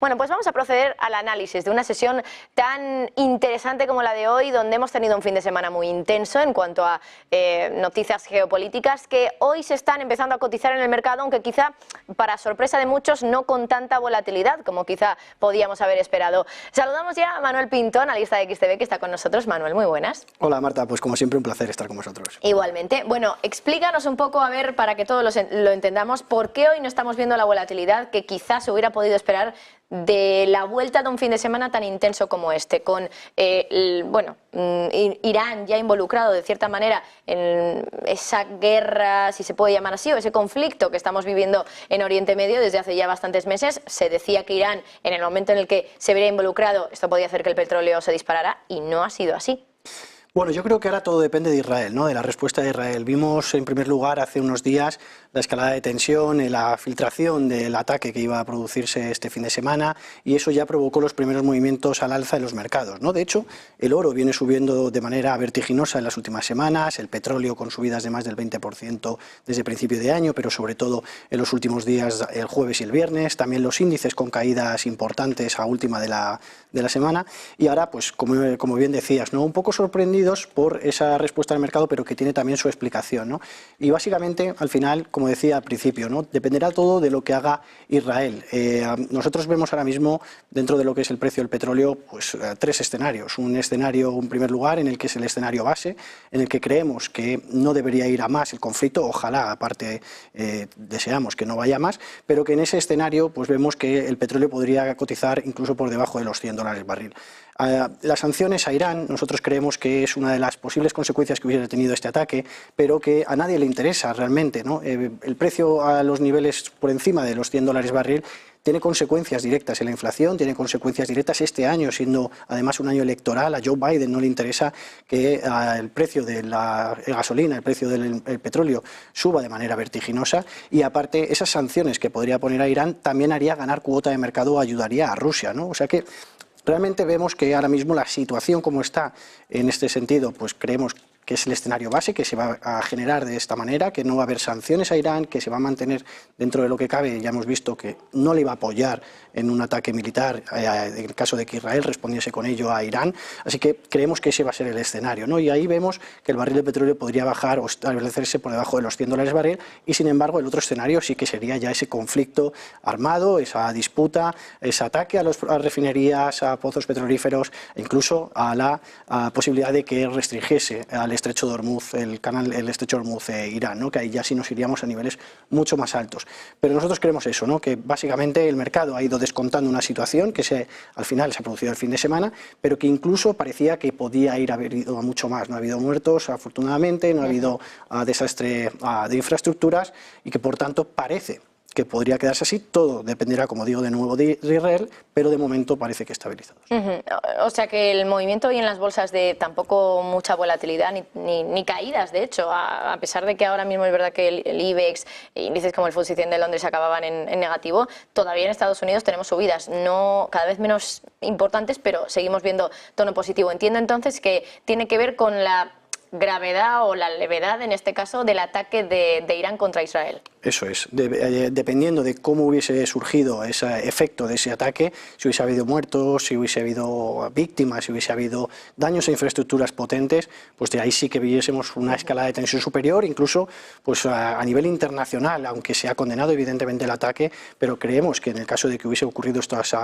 Bueno, pues vamos a proceder al análisis de una sesión tan interesante como la de hoy, donde hemos tenido un fin de semana muy intenso en cuanto a noticias geopolíticas que hoy se están empezando a cotizar en el mercado, aunque quizá para sorpresa de muchos no con tanta volatilidad como quizá podíamos haber esperado. Saludamos ya a Manuel Pinto, analista de XTB, que está con nosotros. Manuel, muy buenas. Hola Marta, pues como siempre un placer estar con vosotros. Igualmente. Bueno, explícanos un poco, a ver, para que todos lo entendamos, ¿por qué hoy no estamos viendo la volatilidad que quizás se hubiera podido esperar de la vuelta de un fin de semana tan intenso como este, con Irán ya involucrado de cierta manera en esa guerra, si se puede llamar así, o ese conflicto que estamos viviendo en Oriente Medio desde hace ya bastantes meses? Se decía que Irán, en el momento en el que se viera involucrado, esto podía hacer que el petróleo se disparara, y no ha sido así. Bueno, yo creo que ahora todo depende de Israel, ¿no? De la respuesta de Israel. Vimos en primer lugar hace unos días la escalada de tensión, la filtración del ataque que iba a producirse este fin de semana, y eso ya provocó los primeros movimientos al alza en los mercados, ¿no? De hecho, el oro viene subiendo de manera vertiginosa en las últimas semanas, el petróleo con subidas de más del 20% desde principio de año, pero sobre todo en los últimos días, el jueves y el viernes, también los índices con caídas importantes a última de la semana, y ahora, pues como bien decías, ¿no? Un poco sorprendidos por esa respuesta del mercado, pero que tiene también su explicación, ¿no? Y básicamente, al final, como decía al principio, ¿no? Dependerá todo de lo que haga Israel. Nosotros vemos ahora mismo, dentro de lo que es el precio del petróleo, pues tres escenarios. Un escenario, en primer lugar, en el que es el escenario base, en el que creemos que no debería ir a más el conflicto, ojalá, aparte, deseamos que no vaya a más, pero que en ese escenario pues vemos que el petróleo podría cotizar incluso por debajo de los $100 el barril. Las sanciones a Irán, nosotros creemos que es una de las posibles consecuencias que hubiera tenido este ataque, pero que a nadie le interesa realmente, ¿no? El precio a los niveles por encima de los $100 barril tiene consecuencias directas en la inflación, tiene consecuencias directas este año, siendo además un año electoral. A Joe Biden no le interesa que el precio de la gasolina, el precio del petróleo suba de manera vertiginosa, y aparte esas sanciones que podría poner a Irán también haría ganar cuota de mercado o ayudaría a Rusia, ¿no? O sea que realmente vemos que ahora mismo la situación como está en este sentido, pues creemos que es el escenario base, que se va a generar de esta manera, que no va a haber sanciones a Irán, que se va a mantener dentro de lo que cabe. Ya hemos visto que no le iba a apoyar en un ataque militar en el caso de que Israel respondiese con ello a Irán, así que creemos que ese va a ser el escenario, ¿no? Y ahí vemos que el barril de petróleo podría bajar o establecerse por debajo de los $100 barril, y sin embargo el otro escenario sí que sería ya ese conflicto armado, esa disputa, ese ataque a las refinerías, a pozos petrolíferos, e incluso a la posibilidad de que restringiese al estrecho de Hormuz, el estrecho de Hormuz Irán, ¿no? Que ahí ya sí nos iríamos a niveles mucho más altos. Pero nosotros creemos eso, ¿no? Que básicamente el mercado ha ido descontando una situación que al final se ha producido el fin de semana, pero que incluso parecía que podía haber ido a mucho más. No ha habido muertos, afortunadamente, no ha habido desastre de infraestructuras, y que por tanto parece que podría quedarse así. Todo dependerá, como digo, de nuevo de Israel, pero de momento parece que estabilizados. O sea que el movimiento hoy en las bolsas de tampoco mucha volatilidad ni caídas, de hecho, a pesar de que ahora mismo es verdad que el IBEX, índices como el FTSE 100 de Londres acababan en negativo, todavía en Estados Unidos tenemos subidas, no cada vez menos importantes, pero seguimos viendo tono positivo. Entiendo entonces que tiene que ver con la gravedad o la levedad, en este caso, del ataque de Irán contra Israel. Eso es, dependiendo de cómo hubiese surgido ese efecto de ese ataque, si hubiese habido muertos, si hubiese habido víctimas, si hubiese habido daños a infraestructuras potentes, pues de ahí sí que viésemos una escalada de tensión superior, incluso pues a nivel internacional, aunque se ha condenado evidentemente el ataque, pero creemos que en el caso de que hubiese ocurrido estos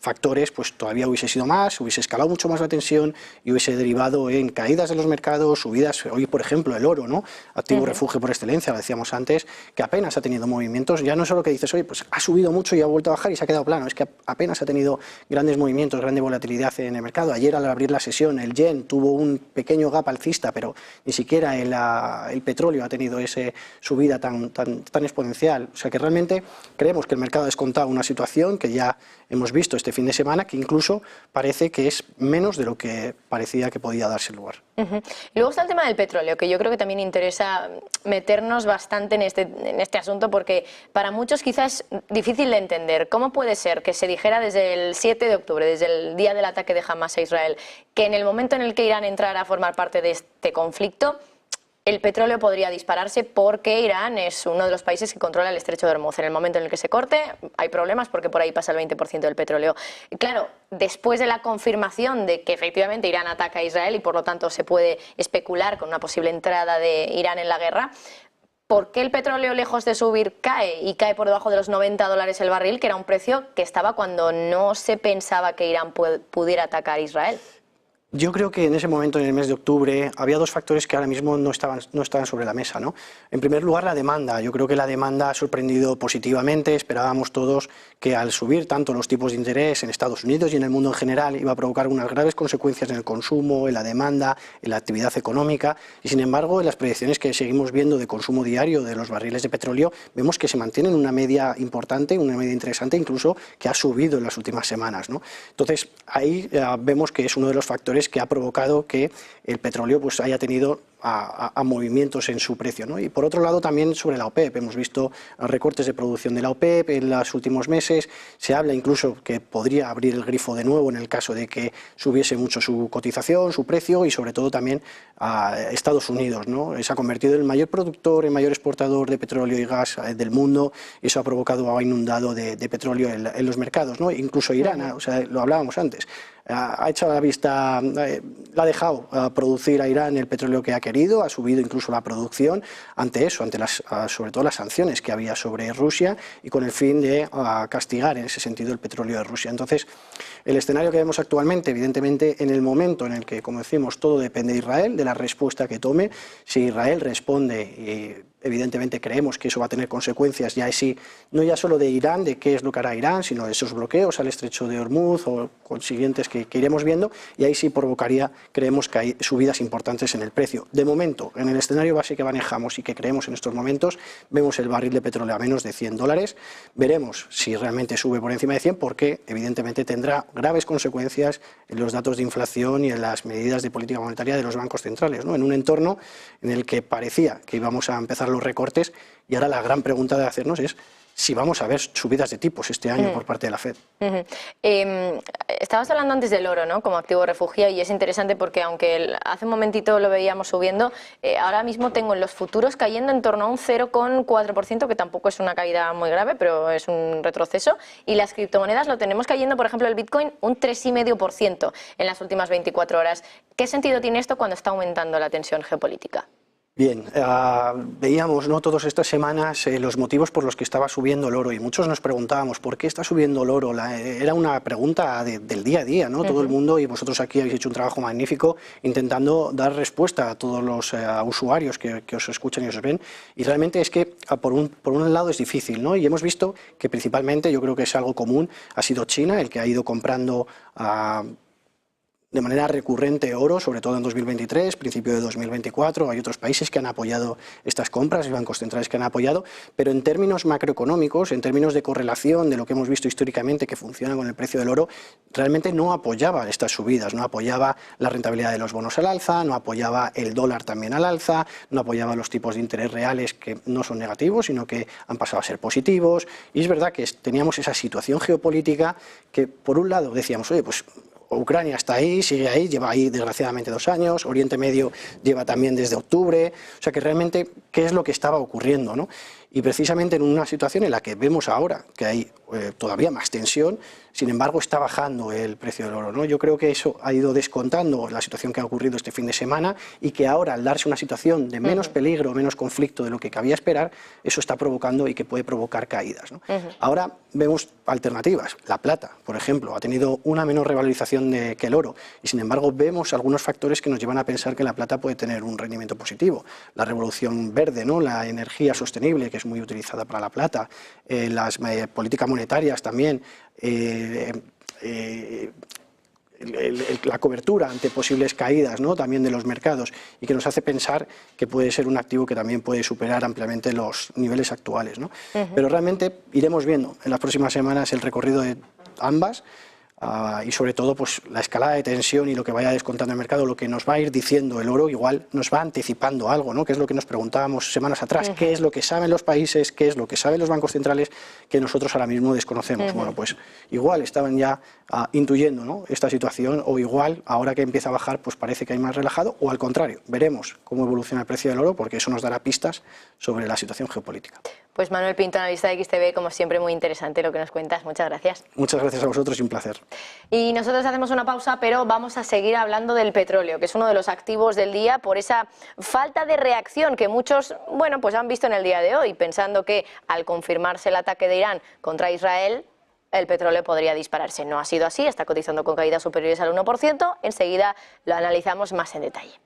factores, pues todavía hubiese sido más, hubiese escalado mucho más la tensión y hubiese derivado en caídas de los mercados, subidas. Hoy, por ejemplo, el oro, ¿no? Activo refugio por excelencia, lo decíamos antes, que apenas ha tenido movimientos. Ya no es solo que dices, oye, pues ha subido mucho y ha vuelto a bajar y se ha quedado plano, es que apenas ha tenido grandes movimientos, grande volatilidad en el mercado. Ayer, al abrir la sesión, el yen tuvo un pequeño gap alcista, pero ni siquiera el petróleo ha tenido esa subida tan exponencial. O sea que realmente creemos que el mercado ha descontado una situación que ya hemos visto este fin de semana, que incluso parece que es menos de lo que parecía que podía darse lugar. Y luego está el tema del petróleo, que yo creo que también interesa meternos bastante en este asunto, porque para muchos quizás es difícil de entender. ¿Cómo puede ser que se dijera desde el 7 de octubre, desde el día del ataque de Hamás a Israel, que en el momento en el que Irán entrara a formar parte de este conflicto, el petróleo podría dispararse porque Irán es uno de los países que controla el estrecho de Hormuz. En el momento en el que se corte hay problemas porque por ahí pasa el 20% del petróleo. Y claro, después de la confirmación de que efectivamente Irán ataca a Israel y por lo tanto se puede especular con una posible entrada de Irán en la guerra, ¿por qué el petróleo, lejos de subir, cae y cae por debajo de los $90 el barril, que era un precio que estaba cuando no se pensaba que Irán pudiera atacar a Israel? Yo creo que en ese momento, en el mes de octubre, había dos factores que ahora mismo no estaban sobre la mesa, ¿no? En primer lugar, la demanda. Yo creo que la demanda ha sorprendido positivamente. Esperábamos todos que al subir tanto los tipos de interés en Estados Unidos y en el mundo en general iba a provocar unas graves consecuencias en el consumo, en la demanda, en la actividad económica. Y sin embargo, en las proyecciones que seguimos viendo de consumo diario de los barriles de petróleo, vemos que se mantienen una media importante, una media interesante, incluso que ha subido en las últimas semanas, ¿no? Entonces, ahí vemos que es uno de los factores que ha provocado que el petróleo pues haya tenido a movimientos en su precio, ¿no? Y por otro lado también sobre la OPEP, hemos visto recortes de producción de la OPEP en los últimos meses, se habla incluso que podría abrir el grifo de nuevo en el caso de que subiese mucho su cotización, su precio y sobre todo también a Estados Unidos, ¿no? Se ha convertido en el mayor productor, el mayor exportador de petróleo y gas del mundo y eso ha provocado, ha inundado de petróleo en los mercados, ¿no? Incluso Irán, o sea, lo hablábamos antes, ha echado la vista, la ha dejado producir a Irán el petróleo que ha querido, ha subido incluso la producción ante eso, ante sobre todo las sanciones que había sobre Rusia y con el fin de castigar en ese sentido el petróleo de Rusia. Entonces, el escenario que vemos actualmente, evidentemente, en el momento en el que, como decimos, todo depende de Israel, de la respuesta que tome, si Israel responde y evidentemente creemos que eso va a tener consecuencias ya sí, no ya solo de Irán, de qué es lo que hará Irán, sino de esos bloqueos al estrecho de Hormuz o consiguientes que iremos viendo y ahí sí provocaría, creemos que hay subidas importantes en el precio. De momento, en el escenario base que manejamos y que creemos en estos momentos, vemos el barril de petróleo a menos de $100, veremos si realmente sube por encima de 100 porque evidentemente tendrá graves consecuencias en los datos de inflación y en las medidas de política monetaria de los bancos centrales, ¿no? En un entorno en el que parecía que íbamos a empezar los recortes y ahora la gran pregunta de hacernos es si vamos a ver subidas de tipos este año por parte de la FED. Estabas hablando antes del oro, ¿no? Como activo refugio y es interesante porque aunque hace un momentito lo veíamos subiendo, ahora mismo tengo en los futuros cayendo en torno a un 0,4%, que tampoco es una caída muy grave, pero es un retroceso, y las criptomonedas lo tenemos cayendo, por ejemplo, el Bitcoin un 3,5% en las últimas 24 horas. ¿Qué sentido tiene esto cuando está aumentando la tensión geopolítica? Bien, veíamos, ¿no?, todas estas semanas los motivos por los que estaba subiendo el oro y muchos nos preguntábamos ¿por qué está subiendo el oro? Era una pregunta del día a día, ¿no? Todo el mundo y vosotros aquí habéis hecho un trabajo magnífico intentando dar respuesta a todos los usuarios que os escuchan y os ven y realmente es que por un lado es difícil, ¿no? Y hemos visto que principalmente, yo creo que es algo común, ha sido China el que ha ido comprando de manera recurrente oro, sobre todo en 2023, principio de 2024, hay otros países que han apoyado estas compras, y bancos centrales que han apoyado, pero en términos macroeconómicos, en términos de correlación de lo que hemos visto históricamente que funciona con el precio del oro, realmente no apoyaba estas subidas, no apoyaba la rentabilidad de los bonos al alza, no apoyaba el dólar también al alza, no apoyaba los tipos de interés reales que no son negativos, sino que han pasado a ser positivos, y es verdad que teníamos esa situación geopolítica que por un lado decíamos, oye, pues Ucrania está ahí, sigue ahí, lleva ahí desgraciadamente 2 años, Oriente Medio lleva también desde octubre, o sea que realmente, ¿qué es lo que estaba ocurriendo, ¿no? Y precisamente en una situación en la que vemos ahora que hay todavía más tensión, sin embargo está bajando el precio del oro, ¿no? Yo creo que eso ha ido descontando la situación que ha ocurrido este fin de semana y que ahora al darse una situación de menos peligro, menos conflicto de lo que cabía esperar, eso está provocando y que puede provocar caídas, ¿no? Ahora vemos alternativas, la plata, por ejemplo, ha tenido una menor revalorización que el oro y sin embargo vemos algunos factores que nos llevan a pensar que la plata puede tener un rendimiento positivo, la revolución verde, ¿no?, la energía sostenible que es muy utilizada para la plata, las políticas monetarias también, la cobertura ante posibles caídas, ¿no?, también de los mercados y que nos hace pensar que puede ser un activo que también puede superar ampliamente los niveles actuales, ¿no? Pero realmente iremos viendo en las próximas semanas el recorrido de ambas. y sobre todo pues la escalada de tensión y lo que vaya descontando el mercado, lo que nos va a ir diciendo el oro, igual nos va anticipando algo, ¿no? Que es lo que nos preguntábamos semanas atrás, qué es lo que saben los países, qué es lo que saben los bancos centrales que nosotros ahora mismo desconocemos. Bueno, pues igual estaban ya intuyendo, ¿no?, esta situación, o igual ahora que empieza a bajar pues parece que hay más relajado, o al contrario, veremos cómo evoluciona el precio del oro, porque eso nos dará pistas sobre la situación geopolítica. Pues Manuel Pinto, analista de XTB, como siempre muy interesante lo que nos cuentas. Muchas gracias. Muchas gracias a vosotros y un placer. Y nosotros hacemos una pausa, pero vamos a seguir hablando del petróleo, que es uno de los activos del día por esa falta de reacción que muchos, bueno, pues han visto en el día de hoy, pensando que al confirmarse el ataque de Irán contra Israel, el petróleo podría dispararse. No ha sido así, está cotizando con caídas superiores al 1%. Enseguida lo analizamos más en detalle.